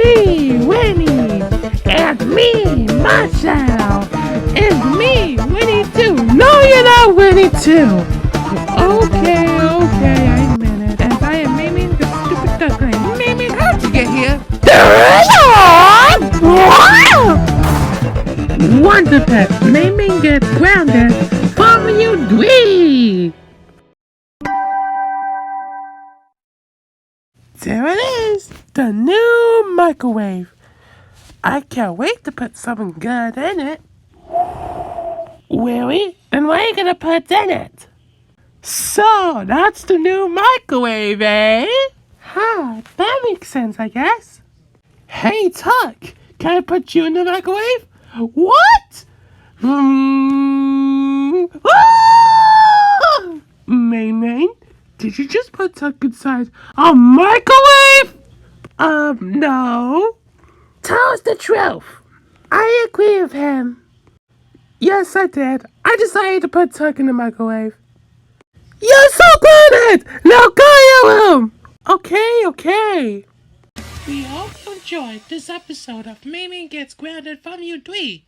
me, Winnie, and me, Marshall, and me, Winnie too. No, you're not Winnie too. Okay, I meant it. As I am Ming, the stupid duckling. Ming, how'd you get here? Wonder Pet, Ming gets grounded from you dwee. There it is, the new microwave. I can't wait to put something good in it. Really? And what are you gonna put in it? So, that's the new microwave, eh? Huh, that makes sense, I guess. Hey, Tuck, can I put you in the microwave? What? Ming, did you just put Tuck inside a microwave? No. Tell us the truth. I agree with him. Yes, I did. I decided to put Tuck in the microwave. You're so good! Now go your room! Okay. We hope you enjoyed this episode of Ming Gets Grounded from You 3.